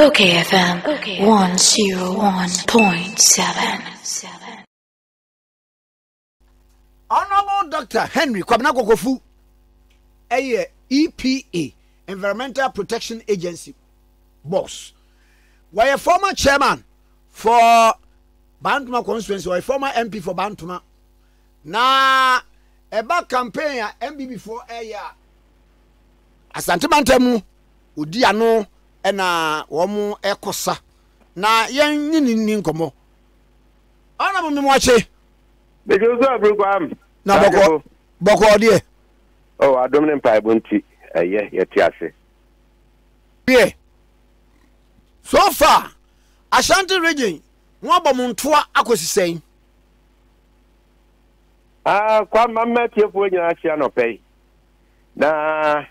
Okay, FM 101.7. Honorable Dr. Henry Kwabena Kokofu, EPA, Environmental Protection Agency boss. Why a former chairman for Bantuma constituency or a former MP for Bantuma. Na eba campaign ya MB before a year. Asante Bantemu udi ano ena womu ekosa na yen nyini nkomo. Ana mo memwache. Bejozo abrugam. Na boko die. Oh, adomne mpa bonti. Yeti ase. Yeah. So far, Ashanti region, one bomuntua akosisen. Kwa mama tiefo nyina chia no pay. Na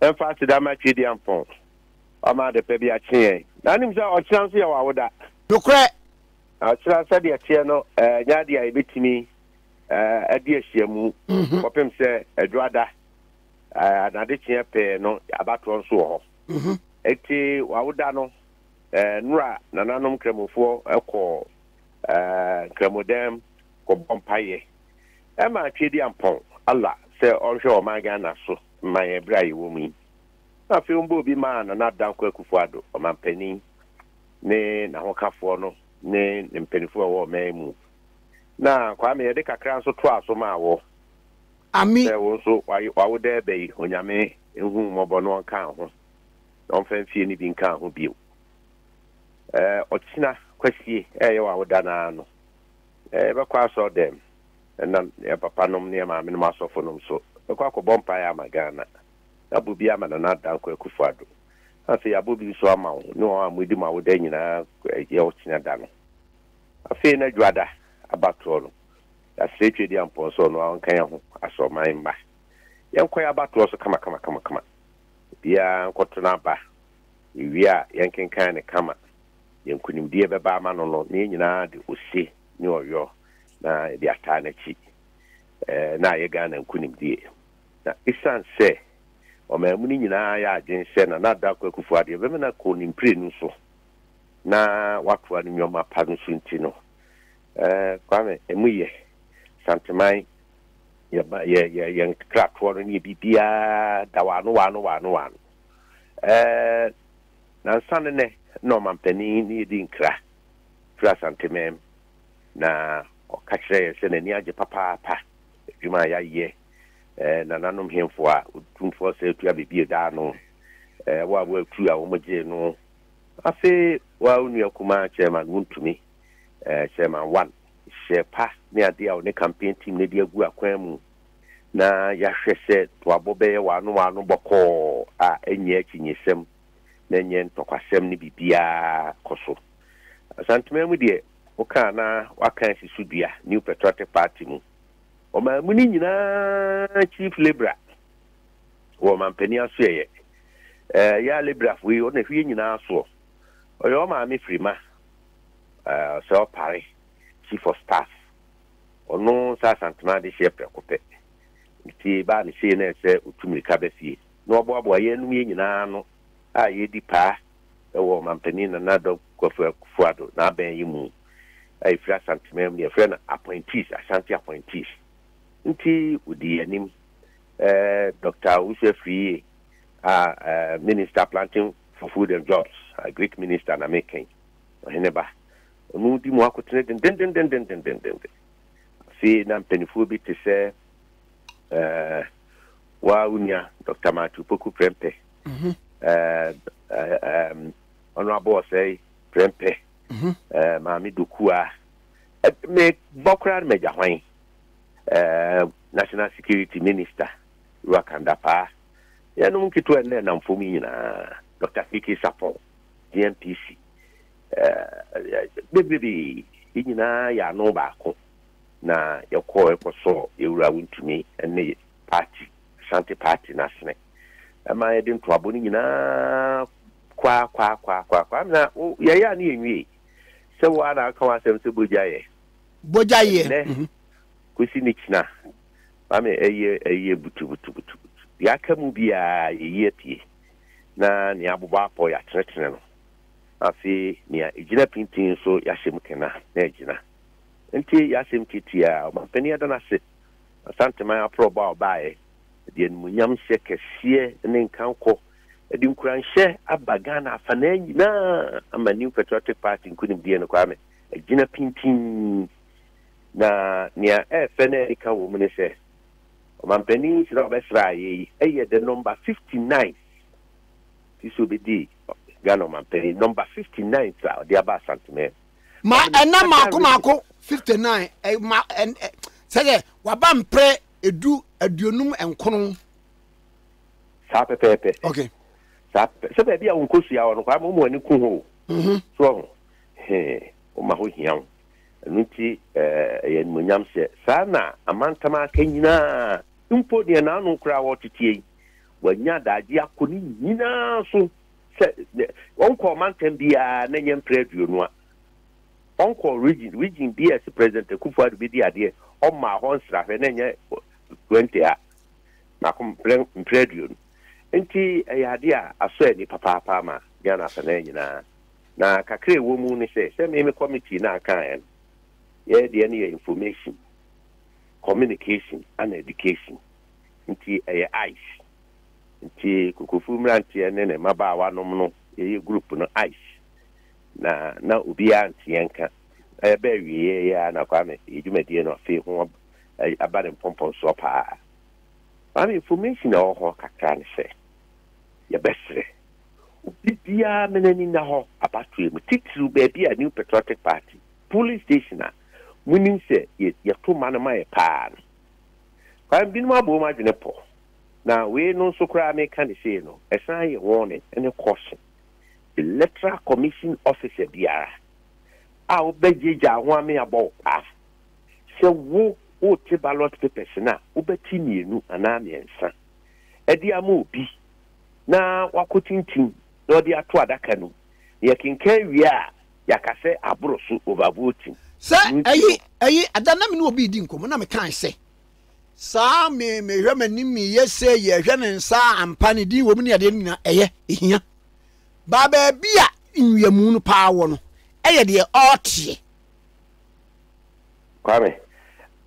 emphasize da ma chidi ampon. Ama de pe bia chie. Na nim se o chance ya wa woda. Nokre. Chira se de chie no nyaade a ebetimi adi ahyiamu. Kopem se edwada. Na de chie pe no abato nso ho. Eti wa woda no nura nananom kremofo ekọ kremodem ko bompaye ma twedi ampon alla se onhwe o maga na so maye bra yi wo mu na fe mbo bi ma na dan kwa kufuado o mampani ne na hokafo no ne mpanifo wo memu na kwa me de kakra nso to aso ma wo ami se wo so wa wo de be onyame ehu mobo no nka ho on fa fie ni bi nka ho bio otina kwasie wa woda na no be kwa so dem na papa nom ne ma me no asofo nom so be kwa ko bompa ya magana abubi ama na dan kwa kufuado afi abubi so ama no amudi ma woda nyina ya otina da no afi na dwada abato no ya setwe di ampo so no ankan ya ho asoman mba yenkwa ya bato so kama bia nkotona ba iwia yenkenkan ne kama yenkunimdie beba ama no ne nyina de osi ne oyo na de ata na chi na ye ga na nkunimdie na isan se o ma mu ni nyina ya agen se na da kwa kufu ade be na ko nimpre nu so na watu ani nyoma pa nu so ntino kwame emuye santemai ye kratwo no ni bibia da wano na sanne no mampani ni di nkra fra santemem na okachre se na ni age papa djuma ya ye na nanom hemfo a tumfo se tu abibie da no wa tu a wo moje no afi wa unu akuma chairman wuntumi chairman 1 shepa ni ade a ne campaign team ne di agu akwan mu na ya hwese to abobe wano boko a enye achinyesem na nye ntokwasem ni bibia koso asantime mu de oka na wakan sisudua New Patriotic Party mu o ma mu ni nyina chief libra wo mampani aso ye ya libra fu o na hwie nyina aso o yo ma me frima so pare chief of staff ono sa santima de she prekope ti ba ni se na se utumika befie no obo ye nu ye nyina no a ye di pa wo mampani na do kwafuado na ben yi mu ai fra santimem ne fra na appointees Ashanti appointees nti udi anim Dr. Usefri minister planting for food and jobs a Greek minister na making heneba onu di mu akotene den fi na mpanifu bi te se wa unya Dr. Matu Poku Prempe honorable say Prempe Mami Dukua me bokra me jahwan national security minister Wakanda pa ya no mkitu ene na mfumi na Dr. Fiki Sapon DMPC bibi nyina ya no baako na yakọ ekoso ewura wuntumi ene party Ashanti party na sene ama yedin to aboni nyina kwa na ya ni enwie se wa na aka wa se bojaye kusi ni kina ame eye butu ya kamu bia ye pie na ni abụba apọ ya tretre no afi nia ejina pintin so yashem kena na ejina nti yashem kitia mampani ada na se asante man aproba obae de munyam hye kese ne nkanko edi nkuranhye abagana afana nyina ama New Patriotic Party nkunim die no kwame ejina pintin na nia fene ika wo mune se mampani sira obesra yi eye the number 59 this will be the Ghana mampani number 59 sa the aba santime ma ena mako 59 ma say waba mpre edu aduonum enkono sa pepepe okay sa se be bia wonkosu ya wono kwa mo ani ku ho so o ma ho hian nti ye munyam se sa na amantama kanyina mpo de na anu kra wo titie wanya daji akoni nyina so se onko mantam bia na nyem preduonu a onko region bia se president Kufuor bi di ade o ma ho nsra fe na nye 20 a na kom preduonu nti ayade a aso ani papa ma Ghana fa na nyina na kakre wo mu ni se me committee na kan en ye de any information communication and education nti ice nti kukufu mrantie ne maba wanom no ye group no ice na obi anti enka be wie ya na kwame ejumedie no fe ho abare pompon so pa am information o ho kakra ne se ye besre obi bia menani na ho abatu mu titru be bia New Patriotic Party police station a munim se ye to manama ye pa kwam binu abo ma dwene po na we no so kra me kan say no esan ye warning and caution the electoral commission officer biara a obejeja ho ame abo pa se wo o te ballot papers na obeti mienu ana miensa edi ama obi na wakotintin na odi ato adaka no ye kenkan wi a yakase abroso overvoting se ayi adana me no obi di nkomo na me kan se sa me hwe mani mi yese ye hwe ne nsa ampa ne din wo mu ne ade nina eye ehia ba ba bia nwiamu no pa wo no eye de otie kwame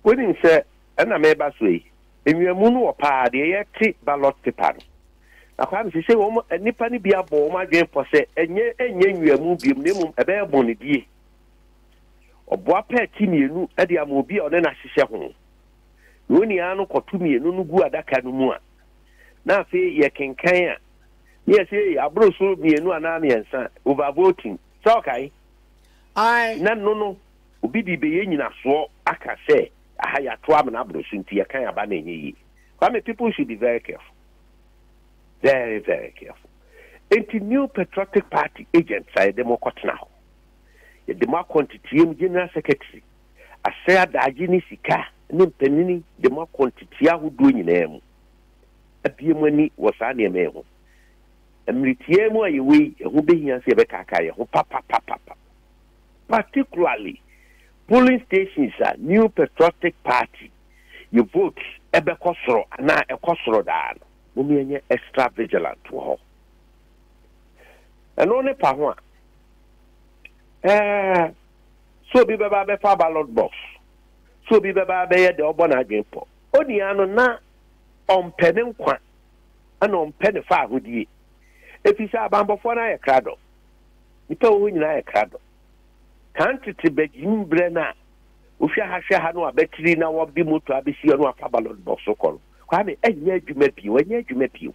woni se na me ba so yi nwiamu no pa de ye ti ballot paper na kwame se wo nipa ni bia bo ma dwen po se enye nwiamu biem ne mum ebe bo ne die oboa pa ti mienu ade amobi one na hihye ho woni anu kotu mienu no gu adaka no mu a na afi ye kenkan a ye se abroso mienu ana miensa overvoting so kai ai na no obi di be ye nyina so aka se aha ya to am na abroso nti ye kan aba na enyi kwame people should be very careful, very very careful. Enti New Patriotic Party agents are democrat now. The Democratic General Secretary, a said Agini Sika, Nimpenini, Democratic who doing in them. A Piemoni was an email. And Ritiemo away, who be here, Sebekaka, who papa. Particularly, polling stations are New Patriotic Party. You vote Ebe Kosro, and now a Kosro Dan. Mummy extra vigilant to her. And only Pahua. So be baba be fa ballot box. So be baba be the obona agempo. Oni ano na ompene nkwa ana ompene fa ahodie. Efisa abambofo na ye krado. Nipa wo nyina ye krado. Kan tete begim bre na ofia ha no abetiri na wo bi moto abesi no afa ballot box okoro. Kwa me enye adwuma pio.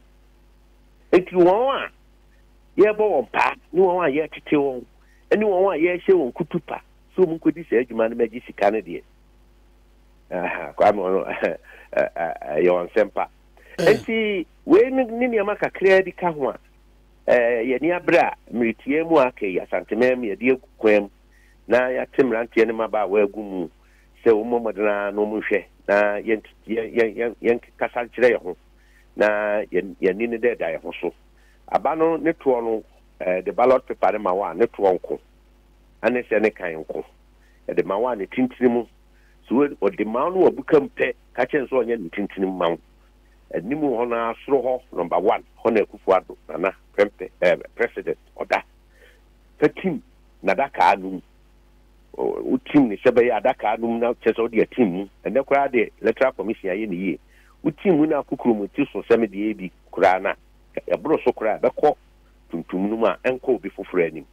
Enti won a ye bo won pa, ni won a ye tete won. Eni won a ye hye won kutupa. So mun kodi se adwuma na magi sika ne de. Kwa me yo on sempa. Enti we ni ma kakra di ka ho a ye ni abra mritie mu aka ya santemem ye de kwam na ya temrantie ne maba wa agumu se wo momodana no mu hwe na yen kasa kire ho na yen ni ne de da ho so aba no ne to no the ballot paper ma wa ne to nko ane se ne kan nko de ma wa ne tintinimu so o de ma no obuka mpe ka chen so onye ne tintinimu ma animu ho na asoro ho number 1 ho na Kufuor na prempe president oda team na daka anum o team ni sebe ya daka anum na cheso de team and the kura de electoral commission aye ni ye o team na kukuru mu ti so seme de bi kura na ya bro so kura be ko tuntum no ma enko bi foforo anim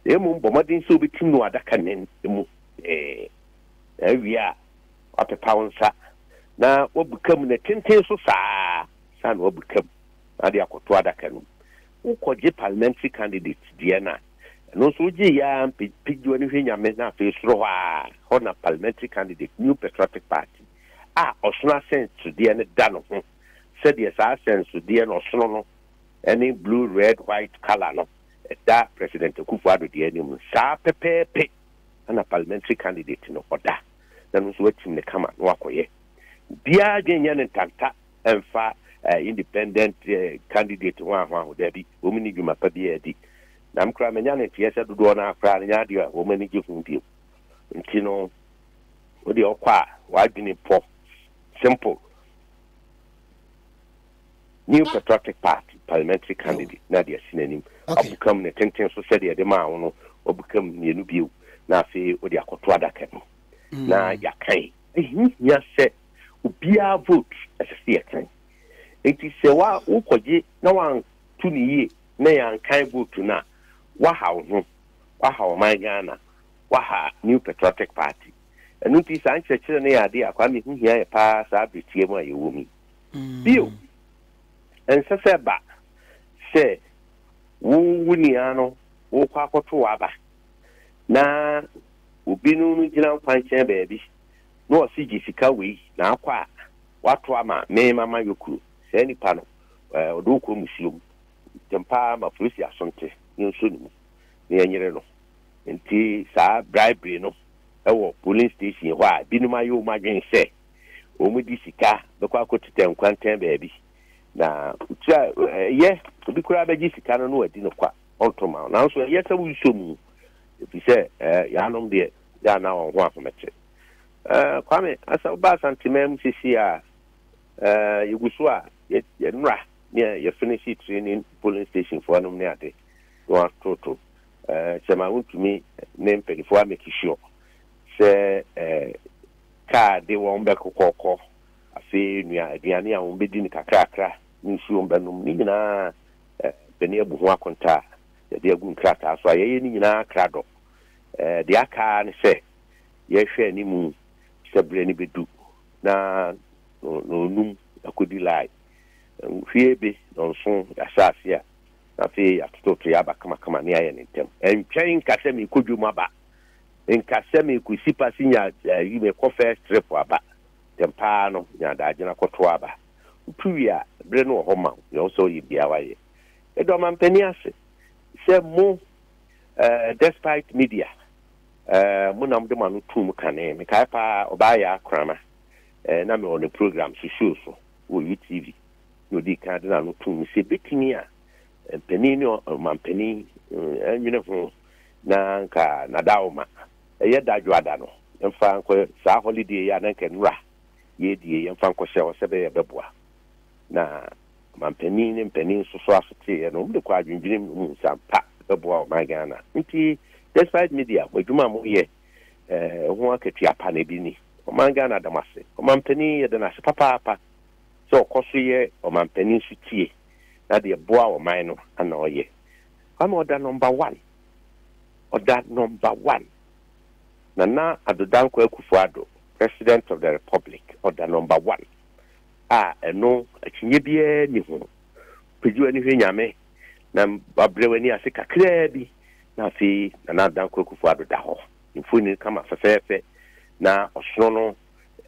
emu bomodin so bi team no adaka nen mu awia apepa wonsa na obukam na tenten so saa san obukam ade akoto adaka no ukoje parliamentary candidate die na no so je ya pigjo ni hwenyame na fe soro ha na parliamentary candidate New Patriotic Party osuna sense die ne da no ho said yes sense die no sono no any blue red white color no that President Akufo-Addo die ni mu sa pepepe na parliamentary candidate no oda na no so wetim ne kama no akoye bia genya ne tanta emfa independent candidate wa there be womini dwuma pa bia edi na mkra menya ne tiese dodo na akra nya de womani gifu bio nti no odi okwa wadwini po simple New Patriotic Party parliamentary candidate na de sinanim abukam ne tenten so said de ma wono obukam ne nu bio na afi odi akoto adaka no na yakai ya se ubia vote asesi yakai enti se wa ukoje na wan tu ni ye na yan kai vote na wa ha man Ghana wa ha New Patriotic Party enu ti san chechire na ya de akwa mi hu hia pa sa abetie mu ayewo mi bio ensese ba se wuni ano wo kwa akoto aba na obinu nu gina nkwanchen baabi no osigi sika we na akwa watu ama me mama yokuru se nipa no odoko musium tempa ma polisi asonte nso ni ne anyere no nti sa bribery no ewo police station ho a binu ma yo madwen se o mu di sika be kwa akotete nkwanten baabi na utia ye obi kura beji sika no no adi no kwa ontoma na so ye sabu isomu efi se ya nom de ya na won ho afomete kwame asa ba santimem sisi a yugusu a ye nra ye finish training polling station for anum ne ade no toto chema untumi ne mpegifo make sure se ka de won be kokoko afi nua aduane a won be di ni kakrakra nsu won benum ni nyina beni abu ho akonta de agu nkrata so aye ni nyina krado de aka ne se ye hwe ni mu sebre ni bedu na no num akodi lai hwiebe no so asase a afi atoto ya bakama ne aye ne ntem entwen kase me kodwum aba nkase me kusipa sinya yime ko first trip aba tempa no nya da agina koto aba utuya bre no homa yo so yibia waye edo mampani ase se mo despite media munam de manu tum kane me kai pa obaya akrama na me on the program so wo YouTube no di kan na no tum se betini a penini o mampani enwene ho na nka na daoma ye dadwo ada no mfa nko sa holiday ya na nka nura ye die ye mfa nko hye o sebe ye beboa na mampani ne mpani so asete no mde kwa adwindwene mu sampa beboa o magana nti despite media wadwuma mo ye ho akatua pa na bi ni o magana damase o mampani ye de na papa so koso ye o mampani sutie na de boa o man no ana o ye am order number 1 Nana Adodankwa Akufo-Addo, President of the Republic, order number 1 eno akinye bia ni ho peju ani hwenyame na babreweni ase kakra bi na fi Nana Adodankwa Akufo-Addo da ho mfuni kama fefefe na osono no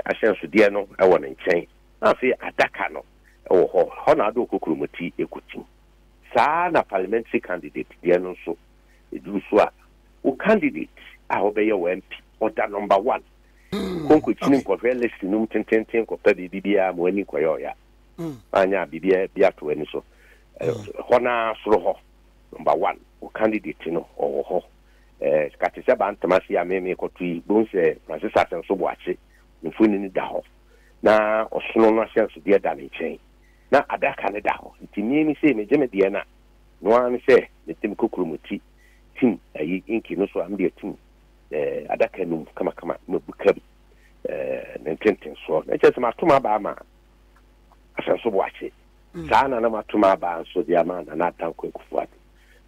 ahyenso de no ewo ne nchen na fi adaka no ewo ho na ado kokurumoti ekutim saa na parliamentary candidate de no so edu so a o candidate a obeye wo MP order number 1 konko chini ko list num tenten ko pa bibia mo ani koyo ya anya bibia bia to ani so hona soro ho number 1 o candidate no ho skatisa bantamasi ya meme ko tui bonse Francis Asenso Boache mfuni ni da ho na osono no asenso de da ne chen na adaka ne da ho ntimi mi se me jeme de na no an se ne tim kokurumuti tim Kentucky no so am de team adaka num kama mabuka bi na tenten so na chese matuma ba ma asanso boache sana na matuma ba so dia ma na Danko Akufo-Addo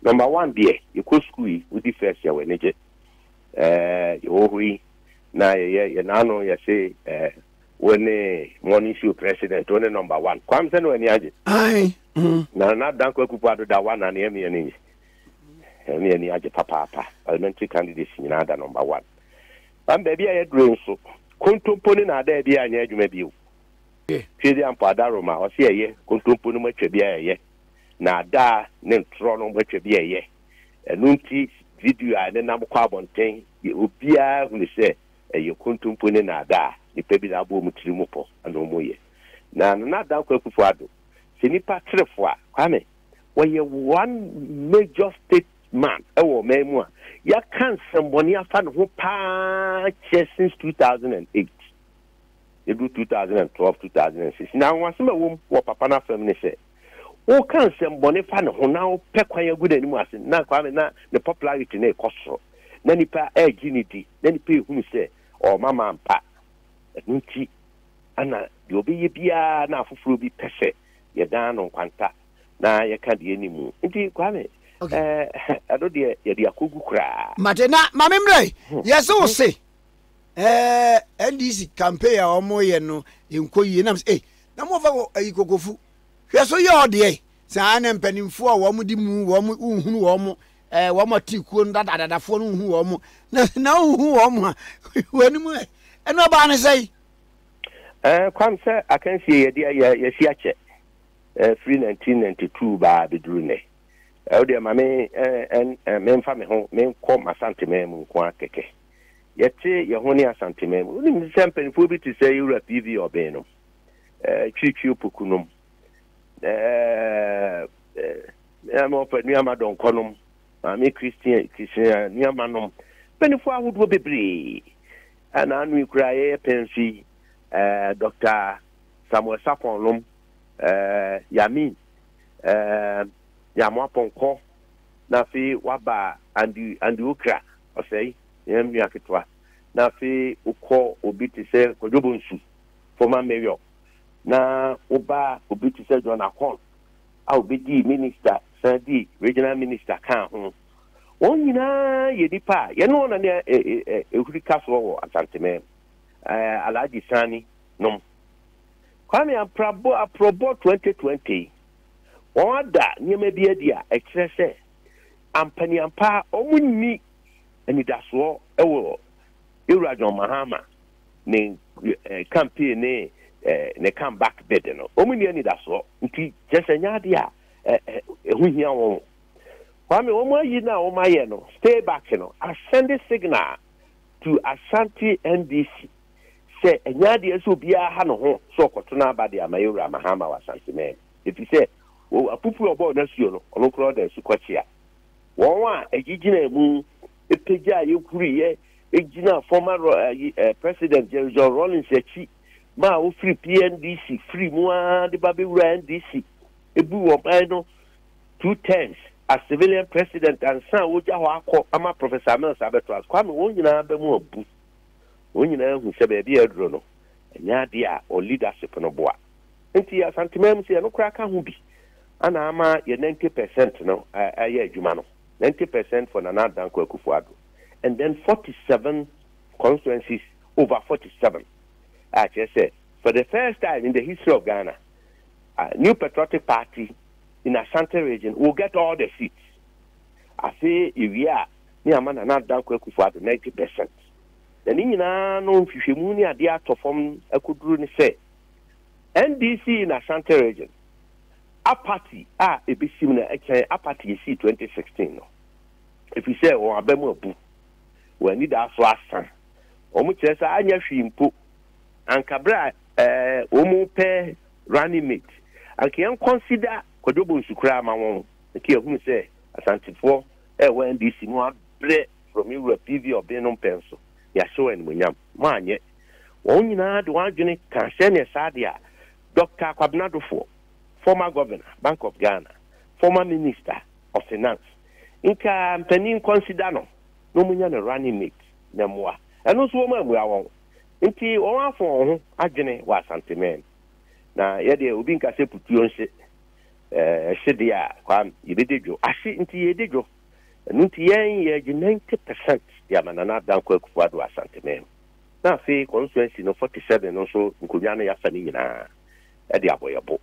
number 1 there you go school with the first year when je you na ye na no ye say when morning show president when number 1 kwamse no ani age ai na Danko Akufo-Addo da 1 na ne emi ni age papa parliamentary candidates nyina da number 1 am baby aye drum so kontomponi na da bia anya adwuma bio twedi ampa adaroma o se eye kontomponi matwa bia eye na da ne ntro no matwa bia eye enunti video a ne nam kwa abonten obia hu se eye kontomponi na da ni pebi na abo mutiri mu po ano moye na Danko Akufo-Addo se nipa trefo a kwame we one major state man ewo memu a ya kan semboni afa no ho pa since 2008 you do 2012 2006 na wasema wo papa na fam ne se wo kan semboni fa no ho na wo pekwan agu n'anim ase na kwa na the popularity na ekoso na nipa aginity na nipa ehunu se o mama mpa nti ana de obi ye bia na afoforo bi pese ye dan no kwanta na ye ka de animu nti kwame ado de ye de akogu kra matena mamemre yeso wo se NDC campaign a omo ye no enkoyi na na mo fa ayikokofu hweso ye ode sa na mpanimfo a wo mo di mu wo mo unhunu wo mo wo mo tikuo ndadadafo no unhu wo mo na unhu wo mo wani mu eno ba ne sei kwam se akansi ye de ye si ache free 1992 ba bedru ne ode mame me fa me ho me ko masante me mu ko akeke yete ye ho ne asante me mu ni sempe ni fo bi ti say Europe PV oben no twitwi opokunum mo pa ni amadon konom mame Christian ni amanom penifo ahodo bebre ana anu ikura ye pensi Dr. Samuel Saponlom Yamin Yamwa Ponko na fi waba andi okra osei yem yaketwa na fi uko obiti se Kodobonsu former mayor na oba obiti se John Akon a obidi minister sadi regional minister kan ho onyina yedipa ye no na ne ehurika so wo asanteme Alhaji Sani nom kwame aprobo 2020 wada nyeme bia dia ekrese ampani ampa omunni anidaso ewo Ewurajon Mahama ne campaign ne comeback bid no omunni anidaso nti jesenya dia ehuhia won kwame omayi na omaye no stay back no send a signal to Ashanti NDC say enyade eso bia ha no ho so koto na abade amayura Mahama wa Ashanti men if you say apupu obo na suo no ono kro da su kwachia won a egigina mu epeja yekuri ye egina former president Jerry John Rawlings echi ma o free PNDC free mu a de babewura NDC ebu wo bai no 2 terms as civilian president and san woja ho akọ ama Professor Mills Abeto kwame won nyina ba mu abu won nyina hu se ba bia aduro no enya de a o leadership no boa nti Asante mem se no kra ka hu bi ana ama ye 90% no aye adwuma no 90% for Danko Akufo-Addo and then 47 constituencies over 47 I just said for the first time in the history of Ghana a New Patriotic Party in Ashanti region will get all the seats. I say if we are near Danko Akufo-Addo 90%. The Nina no Fishimuni are there to form a good say NDC in Ashanti region. A party a bit similar a party see 2016. If you say oh abemu abu we need that so asan. Omu chesa anya hwimpo ankabra omu pe running mate. Anke consider Kodobonsu kra ma won ke ehunu say Asantifo when NDC no abre from Europe PV obenom penso ya show en munyam ma anye won nyina de wadwene kan hye ne sadia Dr. Kwabena Dufo former governor Bank of Ghana former minister of finance inka mpanin consider no no munya na running mate na moa eno so mo amua won nti won afọ ho agene wa santemen na ye de obi nka se putuo nse hye a kwa yebededwo ahye nti yededwo nti yen ye 90% ya manana danko Akufo-Addo wa santemen na fe constituency no 47 no so nkonwa no ya fa ni nyina e de aboyebo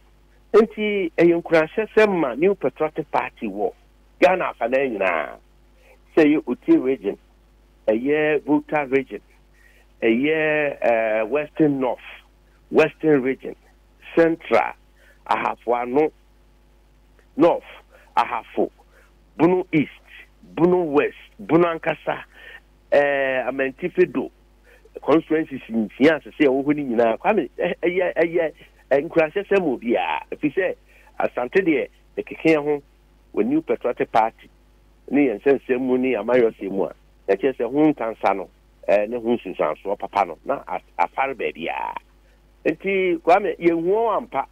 nti eyenkuranshe semma New Patriotic Party wo Ghana afa na nyina say Oti region Volta region Western North Western region Central Ahafo North Ahafo Bunu East Bunu West Bunu Ankasa Amantifedo constituencies in Fiance say wo ni nyina kwame enkurase semo bia fi say asante de ekeke ho we New Patriotic Party ni yensensemu ni amayosemu a na chese hu kansa no ne hu sunsanso papa no na afare ba bia enti kwame ye hu ampa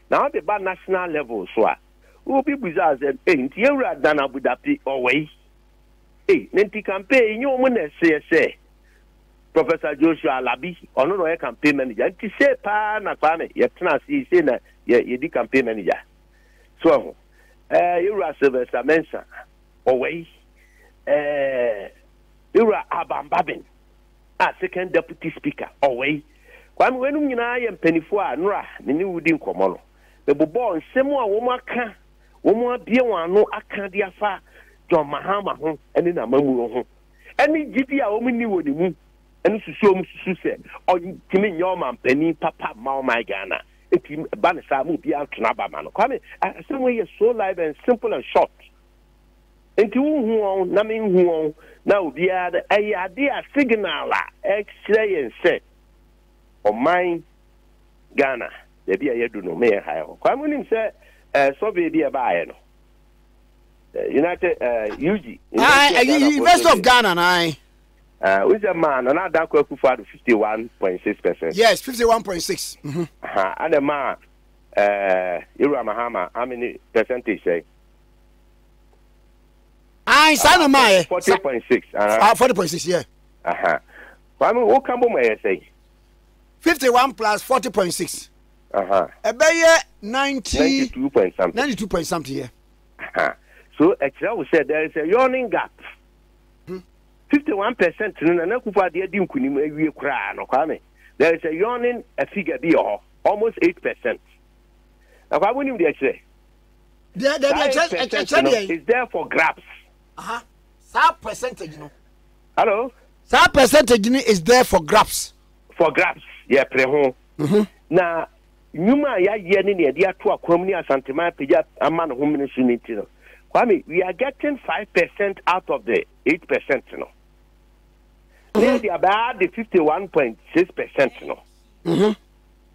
na the ba national level so a obi buza ze enti ewura dana budapi owei nenti campaign nyo mu na se Professor Joshua Alabi ono no campaign manager nti se pa na kwame ye tena se na ye di campaign manager so ewura Sylvester Mensah owei ewura Abambabin second deputy speaker owei kwame wenu nyina ye mpanifo a nora ne ni wudi nkomo no be bobo nsemu a wo maka wo mu abie wano aka dia fa John Mahama ho ene na mamuro ho ene gidi a wo mu ni woni mu ene susu mu susu se o timi nyoma mpani papa ma o my Ghana eti ba ne sa mu bia tuna ba ma no kwame asemu ye so live and simple and short enti hu on na me hu on na obi ade ade a signal a experience o my Ghana de bia ye do no me ha ho kwame nim se so be bia ba ye no United UG University of Ghana nai with a man and that Akufo-Addo 51.6%. Yes, 51.6. And a man Ira Mahama how many percentage say? I sign my 40.6. 40.6, yeah. I mean, what come on say? 51 plus 40.6. About 92 point something. 92 point something, yeah. So actually said there is a yawning gap. 51% na Akufo-Addo di nkunim awie kura no kwame. There is a yawning a figure be almost 8%. Now why wouldn't you say? Is there for grabs. That percentage, you know. Hello? That percentage is there for grabs. For grabs, yeah, preho. Now, Numa ya yeni ni dia to akwamni asantema peja ama no homini suniti no. Kwame, we are getting 5% out of the 8%, you know. They are about the 51.6%, you know.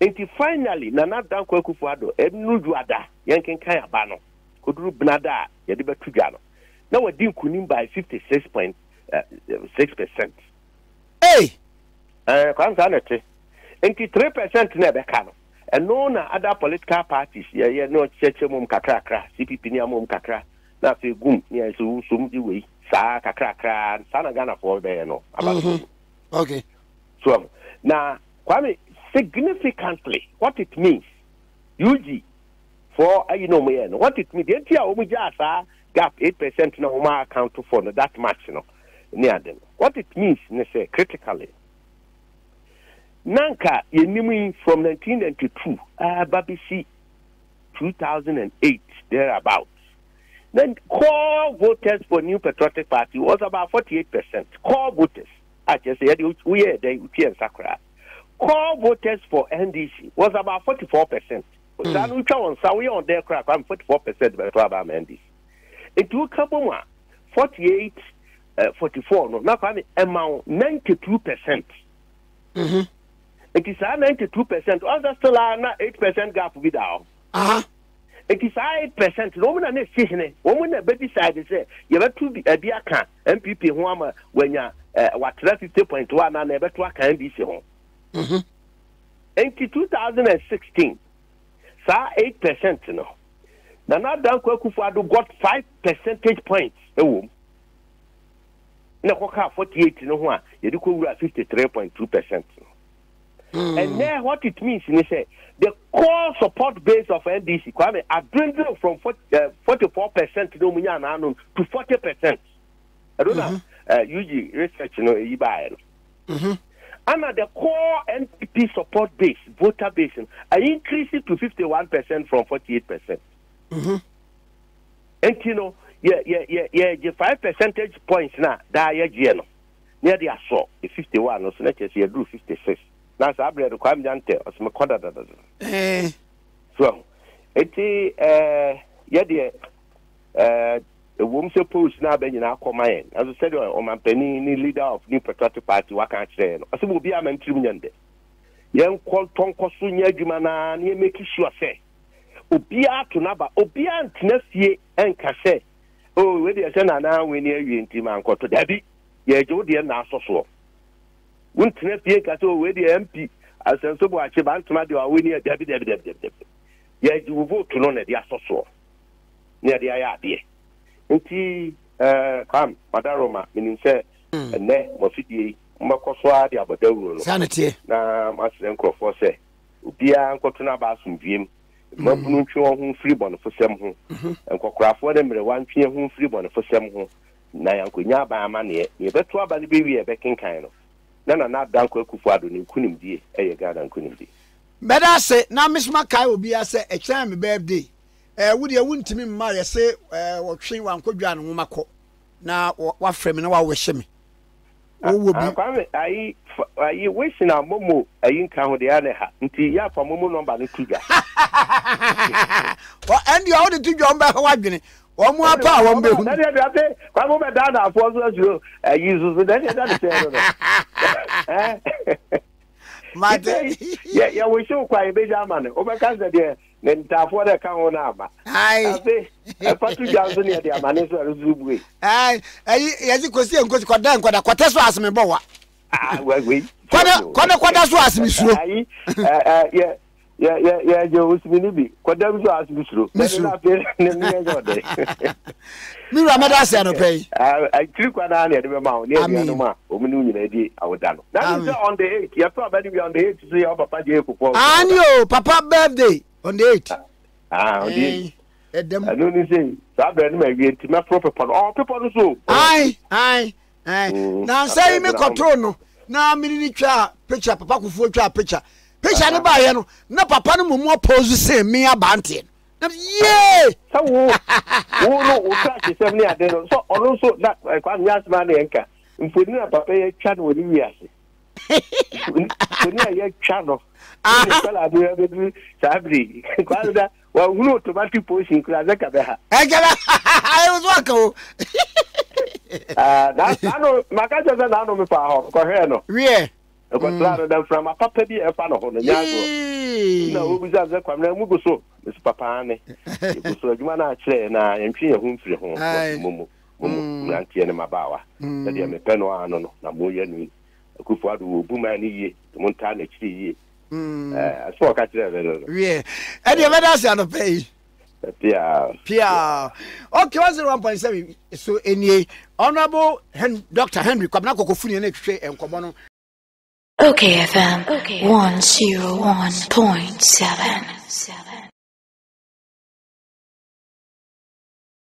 And finally, Nana Danko Akufo-Addo, Ebnu Juada, Yankin Kaya Bano, Kudru Bnada, Yadiba Tujano. Now we're doing Kunim by 56.6%. Hey! Kwanzanete. And 3% never can. And no other political parties, yeah, no Chechemum Kakra, CPP Niamum Kakra. Na fe gum ya so di we sa kakra sana Ghana for be no about okay so now kwame significantly what it means UG for me what it means the tia o mu ja gap 8% na o ma account for no that much no near them what it means ne say critically nanka yenimi from 1992 babisi 2008 thereabout. Then core voters for New Patriotic Party was about 48%. Core voters, I just said, we are the Sakra. Core voters for NDC was about 44%. Then we come on, so we on their crap. I'm 44% by about NDC. It will come on 48, 44. No, now I'm amount 92%. It is 92%. Others still are 8% gap with our. It is 8%. No one is saying, woman a baby side say, you have to be a beer can, MPP Huama, when you're what 50.1 and never to a can be so. In 2016, 8%, no. Now, Danko Akufo-Addo got 5 percentage points. na koka 48 no ho a ye de ko wura 53.2%. And then what it means is say the core support base of NDC Kwame are dwindling from 44% no munya na no to 40%. I don't know. UG research no e buy no. And the core NPP support base, voter base, are increasing to 51% from 48%. And you know, yeah, 5 percentage points now, that year, no. Near the assault, 51, or so let's say you do 56. Now, I bring the crime down there, as my quarter. So, the woman supposed now being in our command. As I said, on my penny leader of New Patriotic Party, what can't say? I said, will be a man 3 million. Young call Tonko Sunya Jumana, near making sure say, Obia to Naba, Obia next year and Casse. Oh, where the son are now when you in Timan to Debbie, yeah, Jody and Nassau. Wouldn't next year Casso where the MP, as a so much about to winning Debbie. Yeah, you will vote to none at the Assau near the idea. Nti kam madaroma menim se ene mofidie makoswa de abodawuro no sanity na masren crofo se obia nkotuna ba asumdiem mabunu ntwe ho free bon fosem ho nkokrafo de mere wantwe ho free bon fosem ho na yankonya ba ama ne ye beto aba ne bewi e bekenkan no na danko akufu ado ne kunimdie eye gada kunimdie beda se na misma kai obia se e kyan me birthday wudi e wuntimi mma ye se wo twen wankodwa no makọ na wa frame na wa wo hye me wo bi ayi wish na momo ayi nka ho de ya ne ha nti ya fa momo number no tudwa o endi o de tudwa mba ha wadwene o mu apa wo mbe hu na de ate kwa mo be da afo so azuro ayi zuzu de de se no mate ya we show kwa e be jamane o be kanza de nentafo de ka ho na aba ai e patu janzo ne de amane so azubuwe ai yazi kosi enkosi kwada kwata so asme bowa we kwada so asme suro ai ya jo usmini bi kwada so asme suro na pe ne nyo de mi ramada se no pay ai tri kwada na de be ma o ne no ma o mu nyina di awoda no that is on the 8th ya probably be on the 8th to see your papa je kupo anyo papa birthday on the 8th. On the 8th. I don't say. So I better make it my proper people. All people so. Aye. Now say me control no. Now me ni twa picture papa kufu twa picture. Picture ne ba ye no. Na papa no mo pose say me abante. Yeah. So wo no o twa se sem ne ade no. So ono so that kwa nyas ma na enka. Mfoni na papa ye twa no ni wiase. Mfoni ye twa no. Kala do be sabri kwanda wa hunu automatic position kula zaka be ha egala I was wako na no makaja na no me fa ho ko he no wie ko claro dan from papa bi e fa no ho no nyazo na obi za kwa na mugo so mesu papa ne ko so adwuma na kire na yentwe ho mfiri ho mumu nantie ne mabawa na de me peno ano no na mo ye ni akufu adu obuma ni ye mo nta na kire ye so catch it. Yeah. And you better say no pay. Pia. Okay, 101.7. So any honorable Dr. Henry Kwabena Kokofuni na hwe enkomo no. Okay, FM 101.7.